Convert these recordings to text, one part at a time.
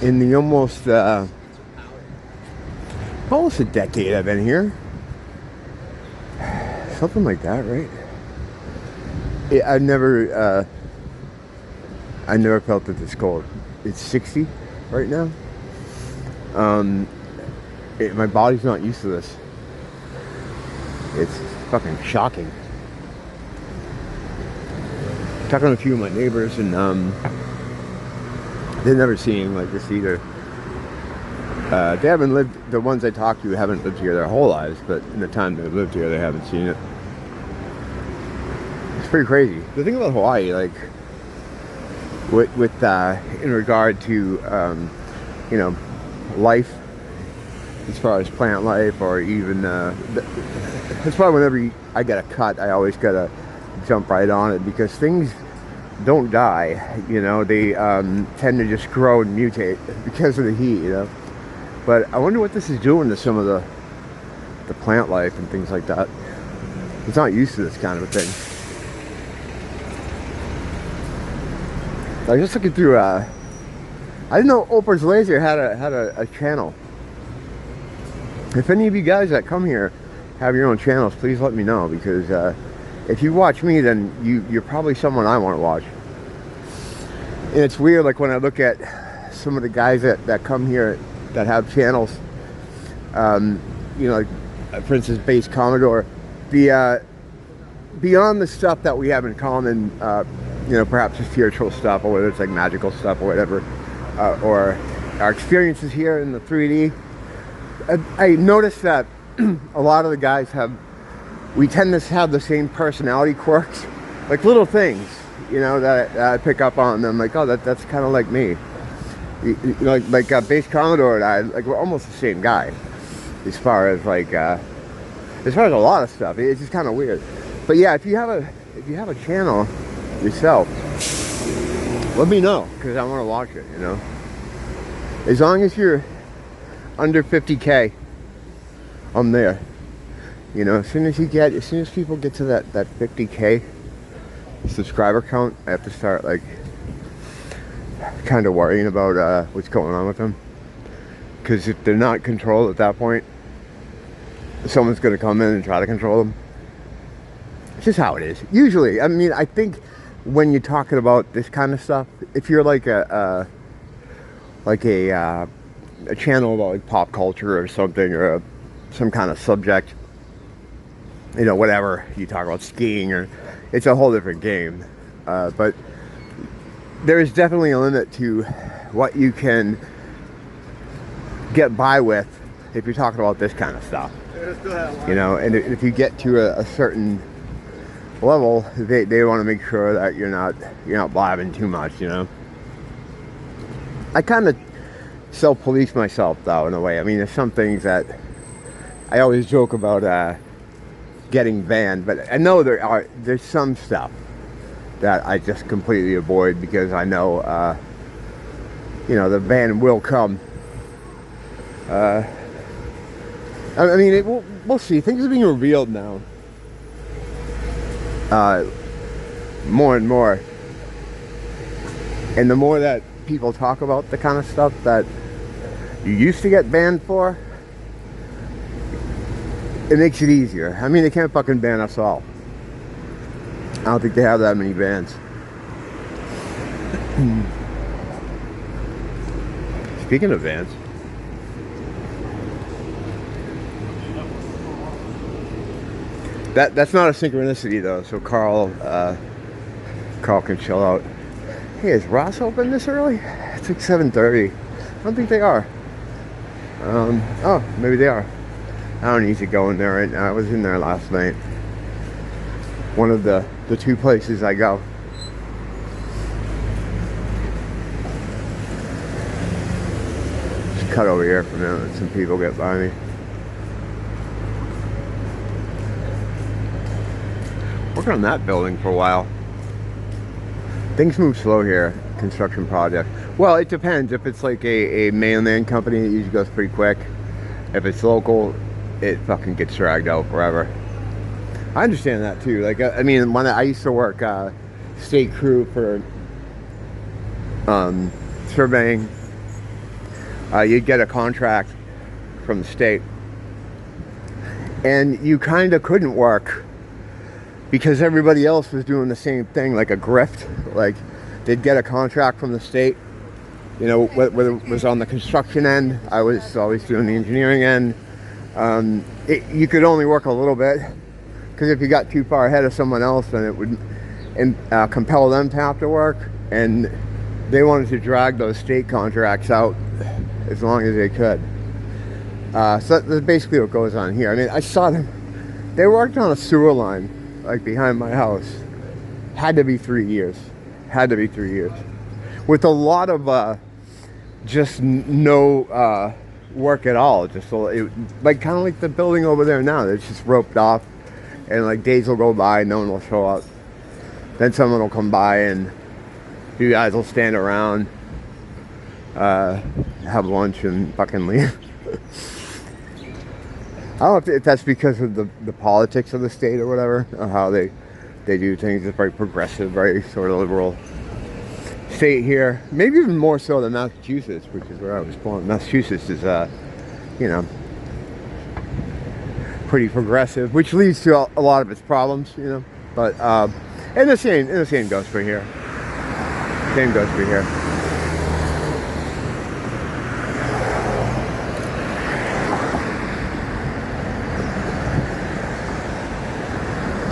in the almost a decade I've been here. Something like that, right? I never felt it this cold. It's 60 right now. My body's not used to this. It's fucking shocking. Talking to a few of my neighbors, and they've never seen anything like this either. They haven't lived, the ones I talk to haven't lived here their whole lives, but in the time they've lived here, they haven't seen it. It's pretty crazy. The thing about Hawaii, like, with in regard to, you know, life, as far as plant life, or even, that's why whenever I get a cut, I always gotta jump right on it, because things don't die, you know, they tend to just grow and mutate because of the heat, you know. But I wonder what this is doing to some of the plant life and things like that. It's not used to this kind of a thing. I was just looking through, I didn't know Oprah's Laser had a channel. If any of you guys that come here have your own channels, please let me know, because if you watch me, then you're probably someone I want to watch. And it's weird, like when I look at some of the guys that come here that have channels, you know, like, for instance, Bass Commodore, beyond the stuff that we have in common, you know, perhaps the spiritual stuff, or whether it's like magical stuff or whatever, or our experiences here in the 3D, I noticed that a lot of the guys we tend to have the same personality quirks, like little things, you know, that I pick up on them, like, oh, that's kind of like me. Like Bass Commodore and I, like, we're almost the same guy, as far as like, as far as a lot of stuff. It's just kind of weird. But yeah, if you have a channel yourself, let me know, because I want to watch it, you know. As long as you're under 50K, I'm there. You know, as soon as people get to that 50K subscriber count, I have to start, like, kind of worrying about what's going on with them. Because if they're not controlled at that point, someone's going to come in and try to control them. It's just how it is. Usually, I mean, I think when you're talking about this kind of stuff, if you're like a channel about like pop culture or something, or some kind of subject, you know, whatever, you talk about skiing, or it's a whole different game. But there is definitely a limit to what you can get by with if you're talking about this kind of stuff. You know, and if you get to a certain level, they want to make sure that you're not blabbing too much, you know. I kind of self-police myself, though, in a way. I mean, there's some things that I always joke about getting banned, but I know there's some stuff that I just completely avoid, because I know, you know, the ban will come. I mean, we'll see. Things are being revealed now, more and more, and the more that people talk about the kind of stuff that you used to get banned for, it makes it easier. I mean, they can't fucking ban us all. I don't think they have that many bans. Speaking of bans, that's not a synchronicity, though, so Carl can chill out. Hey, is Ross open this early? It's like 7:30. I don't think they are. Oh, maybe they are. I don't need to go in there right now. I was in there last night. One of the two places I go. Just cut over here for a minute, let some people get by me. Working on that building for a while. Things move slow here, construction project. Well, it depends. If it's like a mainland company, it usually goes pretty quick. If it's local, it fucking gets dragged out forever. I understand that too. Like, I mean, when I used to work state crew for surveying you'd get a contract from the state, and you kind of couldn't work because everybody else was doing the same thing, like a grift. Like, they'd get a contract from the state, you know, whether it was on the construction end. I was always doing the engineering end. You could only work a little bit, because if you got too far ahead of someone else, then it would compel them to have to work, and they wanted to drag those state contracts out as long as they could. So that's basically what goes on here. I mean, I saw them. They worked on a sewer line, like behind my house. Had to be 3 years. Had to be 3 years. With a lot of just no work at all. Just like kind of like the building over there now. It's just roped off, and like days will go by, no one will show up. Then someone will come by, and you guys will stand around, have lunch, and fucking leave. I don't know if that's because of the politics of the state or whatever, or how they do things. It's very progressive, very sort of liberal state here. Maybe even more so than Massachusetts, which is where I was born. Massachusetts is, you know, pretty progressive, which leads to a lot of its problems, you know. But and the same goes for here. Same goes for here.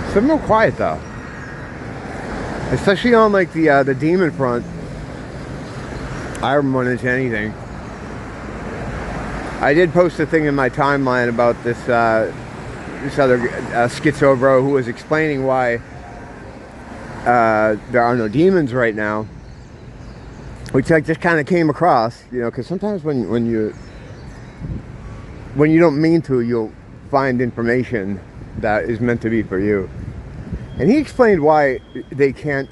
It's real quiet though, especially on like the demon front. I haven't run into anything. I did post a thing in my timeline about this other schizo bro who was explaining why there are no demons right now, which I just kind of came across, you know, because sometimes when you don't mean to, you'll find information that is meant to be for you. And he explained why they can't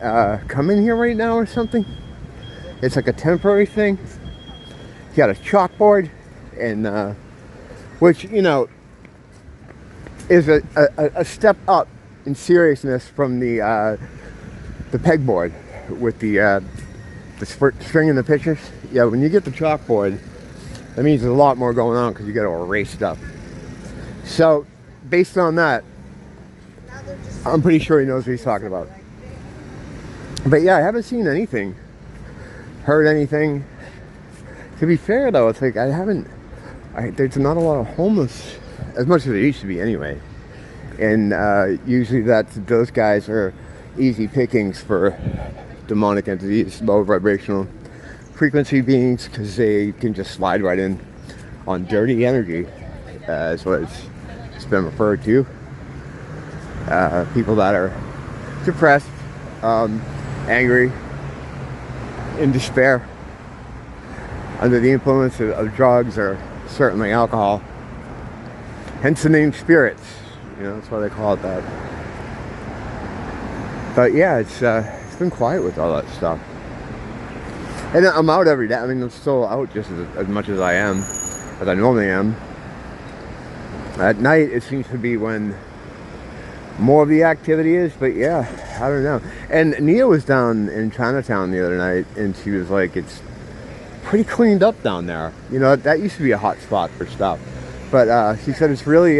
come in here right now or something. It's like a temporary thing. He got a chalkboard, and which, you know, is a step up in seriousness from the pegboard with the string in the pictures. Yeah, when you get the chalkboard, that means there's a lot more going on because you got to erase stuff. So, based on that, I'm pretty sure he knows what he's talking about. But yeah, I haven't seen anything, heard anything. To be fair though, it's like there's not a lot of homeless, as much as there used to be anyway. And usually those guys are easy pickings for demonic entities, low vibrational frequency beings, because they can just slide right in on dirty energy, is what it's been referred to. People that are depressed, angry, in despair, under the influence of drugs or certainly alcohol. Hence the name spirits. You know, that's why they call it that. But yeah, it's been quiet with all that stuff. And I'm out every day. I mean, I'm still out just as much as I am, as I normally am. At night, it seems to be when more of the activity is, but yeah, I don't know. And Nia was down in Chinatown the other night, and she was like, it's pretty cleaned up down there. You know, that used to be a hot spot for stuff. But she said it's really,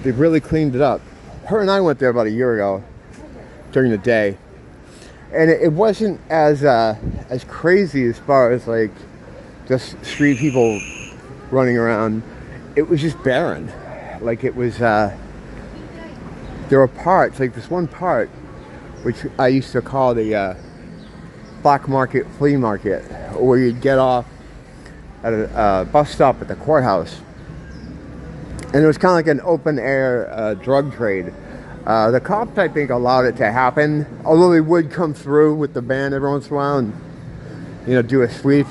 they've really cleaned it up. Her and I went there about a year ago during the day, and it wasn't as crazy as far as like just street people running around. It was just barren. Like it was, there were parts, like this one part, which I used to call the black market flea market, where you'd get off at a bus stop at the courthouse. And it was kind of like an open air drug trade. The cops, I think, allowed it to happen, although they would come through with the band every once in a while and, you know, do a sweep.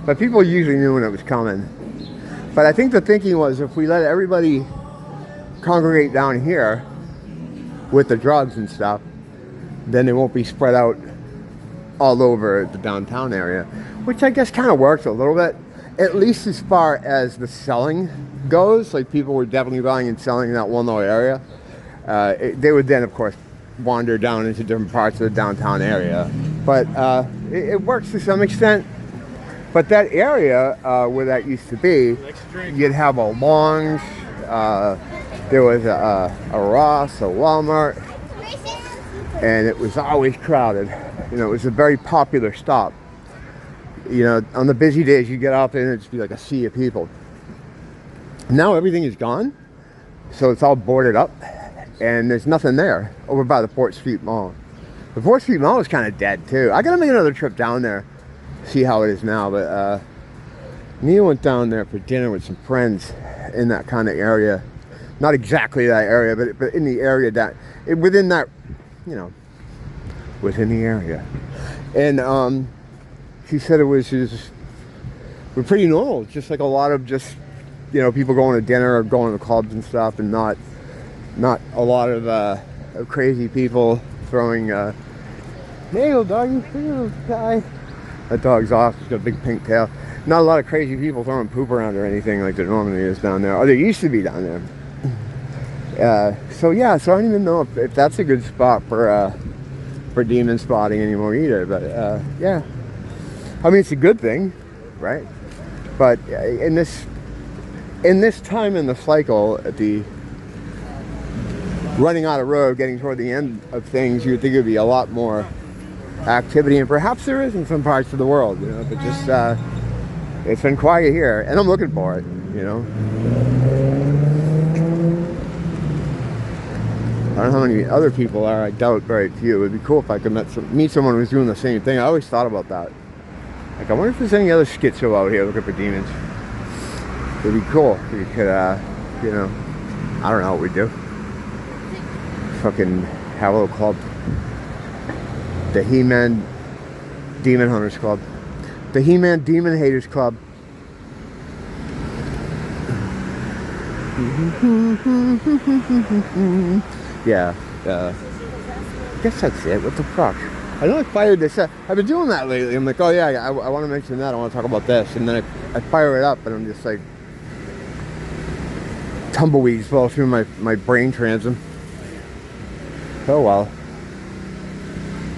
But people usually knew when it was coming. But I think the thinking was, if we let everybody congregate down here with the drugs and stuff, then they won't be spread out all over the downtown area, which I guess kind of works a little bit, at least as far as the selling goes. Like, people were definitely buying and selling in that one little area. They would then, of course, wander down into different parts of the downtown area. But it works to some extent. But that area where that used to be, you'd have a Long's, there was a Ross, a Walmart, and it was always crowded. You know, it was a very popular stop. You know, on the busy days, you get out there and it'd just be like a sea of people. Now everything is gone, so it's all boarded up, and there's nothing there over by the 4th Street Mall. The 4th Street Mall is kind of dead too. I gotta make another trip down there, see how it is now. But Neil went down there for dinner with some friends in that kind of area. Not exactly that area, but in the area that, within that, you know, within the area. And she said it was just, we're pretty normal, just like a lot of just, you know, people going to dinner or going to clubs and stuff, and not a lot of crazy people throwing, hey little doggy, hey little guy. That dog's off, he's got a big pink tail. Not a lot of crazy people throwing poop around or anything like there normally is down there, or there used to be down there. So yeah, so I don't even know if that's a good spot for demon spotting anymore either, but yeah. I mean, it's a good thing, right? But in this time in the cycle, at the running out of road, getting toward the end of things, you would think it would be a lot more activity, and perhaps there is in some parts of the world, you know, but just it's been quiet here, and I'm looking for it, you know. I don't know how many other people are. I doubt very few. It would be cool if I could meet someone who was doing the same thing. I always thought about that. Like, I wonder if there's any other schizo out here looking for demons. It'd be cool if we could, you know, I don't know what we do. Fucking have a little club. The He-Man Demon Hunters Club. The He-Man Demon Haters Club. Yeah, I guess that's it. What the fuck? I know I fired this up. I've been doing that lately. I'm like, oh yeah, I want to mention that. I want to talk about this. And then I fire it up, and I'm just like, tumbleweeds fall through my brain transom. Oh well.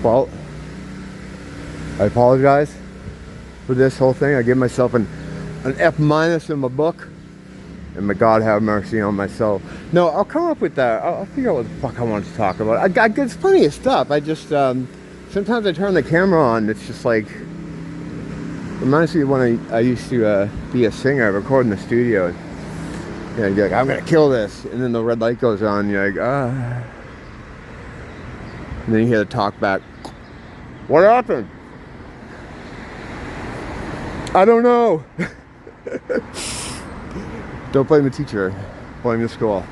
Well, I apologize for this whole thing. I give myself an F- in my book. And may God have mercy on my soul. No, I'll come up with that. I'll figure out what the fuck I want to talk about. There's plenty of stuff. I just, sometimes I turn the camera on. It's just like, reminds me of when I used to be a singer. I record in the studio. And, you know, you're like, I'm going to kill this. And then the red light goes on. And you're like, ah. And then you hear the talk back. What happened? I don't know. Don't blame the teacher, blame the school.